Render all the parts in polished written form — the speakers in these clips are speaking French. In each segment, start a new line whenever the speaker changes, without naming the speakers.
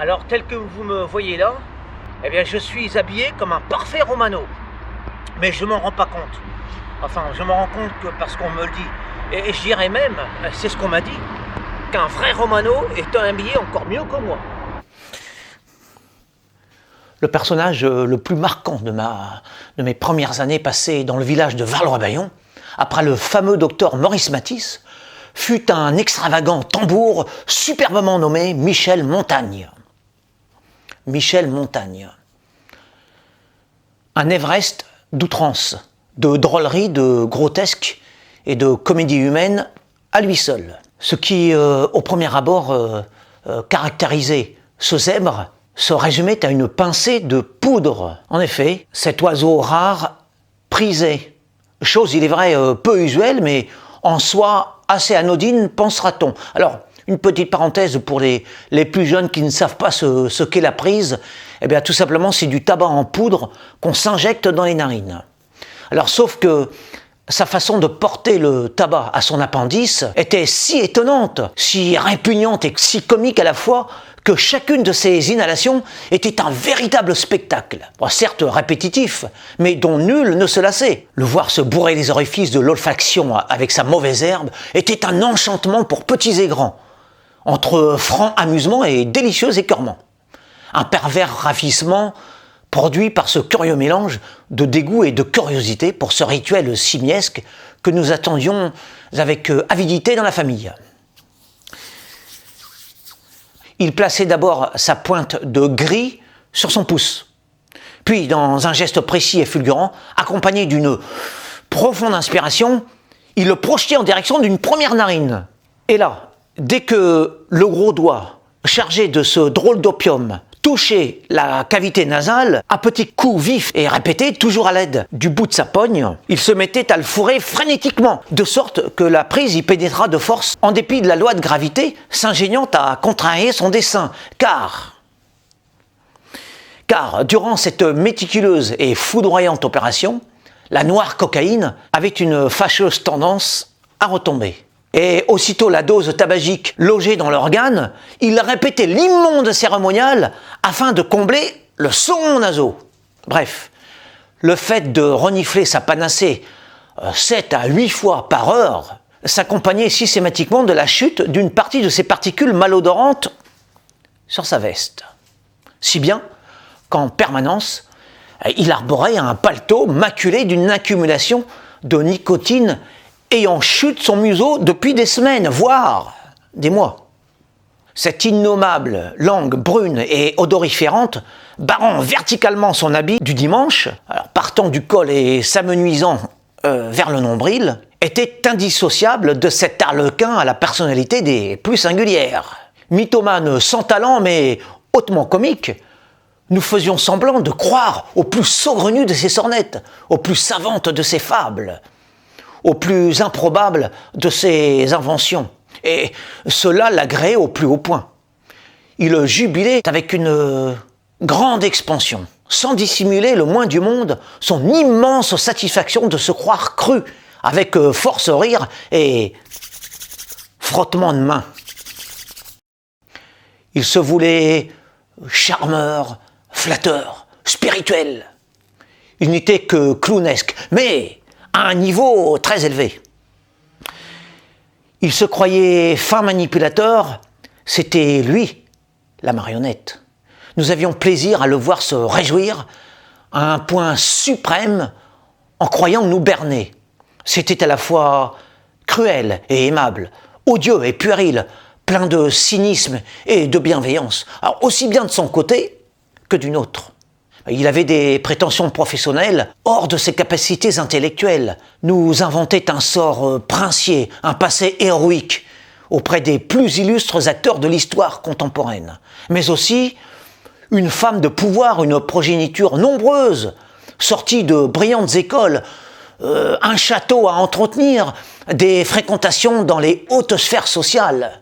Alors, tel que vous me voyez là, eh bien, je suis habillé comme un parfait Romano. Mais je m'en rends pas compte. Enfin, je m'en rends compte que parce qu'on me le dit. Et je dirais même, c'est ce qu'on m'a dit, qu'un vrai Romano est habillé encore mieux que moi.
Le personnage le plus marquant de mes premières années passées dans le village de Valois-Bayon, après le fameux docteur Maurice Matisse, fut un extravagant tambour superbement nommé Michel Montagne. Michel Montagne. Un Everest d'outrance, de drôlerie, de grotesque et de comédie humaine à lui seul. Ce qui, au premier abord, caractérisait ce zèbre se résumait à une pincée de poudre. En effet, cet oiseau rare, prisé, chose il est vrai peu usuelle, mais en soi assez anodine, pensera-t-on. Alors, une petite parenthèse pour les plus jeunes qui ne savent pas ce qu'est la prise, eh bien tout simplement c'est du tabac en poudre qu'on s'injecte dans les narines. Alors sauf que sa façon de porter le tabac à son appendice était si étonnante, si répugnante et si comique à la fois que chacune de ces inhalations était un véritable spectacle. Bon, certes répétitif, mais dont nul ne se lassait. Le voir se bourrer les orifices de l'olfaction avec sa mauvaise herbe était un enchantement pour petits et grands, entre franc amusement et délicieux écœurement. Un pervers ravissement produit par ce curieux mélange de dégoût et de curiosité pour ce rituel simiesque que nous attendions avec avidité dans la famille. Il plaçait d'abord sa pointe de gris sur son pouce, puis dans un geste précis et fulgurant, accompagné d'une profonde inspiration, il le projetait en direction d'une première narine. Et là, dès que le gros doigt, chargé de ce drôle d'opium, touchait la cavité nasale, à petits coups vifs et répétés, toujours à l'aide du bout de sa pogne, il se mettait à le fourrer frénétiquement, de sorte que la prise y pénétra de force, en dépit de la loi de gravité, s'ingéniant à contrarier son dessein, car durant cette méticuleuse et foudroyante opération, la noire cocaïne avait une fâcheuse tendance à retomber. Et aussitôt la dose tabagique logée dans l'organe, il répétait l'immonde cérémonial afin de combler le saumon nasaux. Bref, le fait de renifler sa panacée 7 à 8 fois par heure s'accompagnait systématiquement de la chute d'une partie de ces particules malodorantes sur sa veste. Si bien qu'en permanence, il arborait un paletot maculé d'une accumulation de nicotine ayant chute son museau depuis des semaines, voire des mois. Cette innommable langue brune et odoriférante, barrant verticalement son habit du dimanche, alors partant du col et s'amenuisant vers le nombril, était indissociable de cet arlequin à la personnalité des plus singulières. Mythomane sans talent mais hautement comique, nous faisions semblant de croire aux plus saugrenues de ses sornettes, aux plus savantes de ses fables, au plus improbable de ses inventions. Et cela l'agréait au plus haut point. Il jubilait avec une grande expansion, sans dissimuler le moins du monde son immense satisfaction de se croire cru, avec force rire et frottement de mains. Il se voulait charmeur, flatteur, spirituel. Il n'était que clownesque, mais à un niveau très élevé. Il se croyait fin manipulateur, c'était lui, la marionnette. Nous avions plaisir à le voir se réjouir à un point suprême en croyant nous berner. C'était à la fois cruel et aimable, odieux et puéril, plein de cynisme et de bienveillance, alors aussi bien de son côté que du nôtre. Il avait des prétentions professionnelles hors de ses capacités intellectuelles, nous inventait un sort princier, un passé héroïque auprès des plus illustres acteurs de l'histoire contemporaine, mais aussi une femme de pouvoir, une progéniture nombreuse, sortie de brillantes écoles, un château à entretenir, des fréquentations dans les hautes sphères sociales,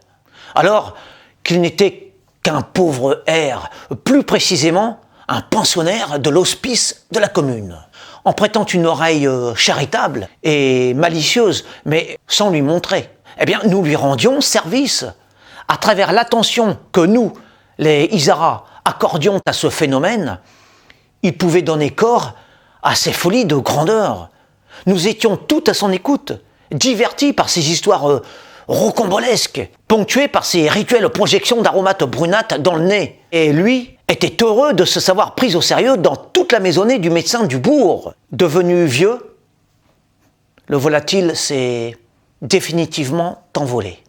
alors qu'il n'était qu'un pauvre hère, plus précisément un pensionnaire de l'hospice de la commune. En prêtant une oreille charitable et malicieuse, mais sans lui montrer, eh bien, nous lui rendions service à travers l'attention que nous, les Isara accordions à ce phénomène, il pouvait donner corps à ces folies de grandeur. Nous étions tout à son écoute, divertis par ces histoires rocambolesques, ponctuées par ces rituelles projections d'aromates brunâtres dans le nez. Et lui était heureux de se savoir pris au sérieux dans toute la maisonnée du médecin du bourg. Devenu vieux, le volatile s'est définitivement envolé.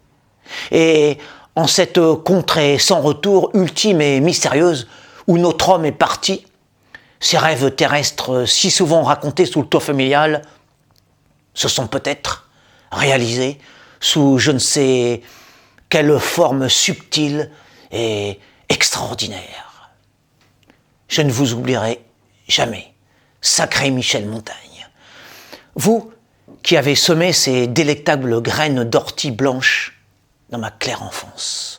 Et en cette contrée sans retour ultime et mystérieuse où notre homme est parti, ces rêves terrestres si souvent racontés sous le toit familial se sont peut-être réalisés sous je ne sais quelle forme subtile et extraordinaire. Je ne vous oublierai jamais, sacré Michel Montaigne. Vous qui avez semé ces délectables graines d'ortie blanches dans ma claire enfance.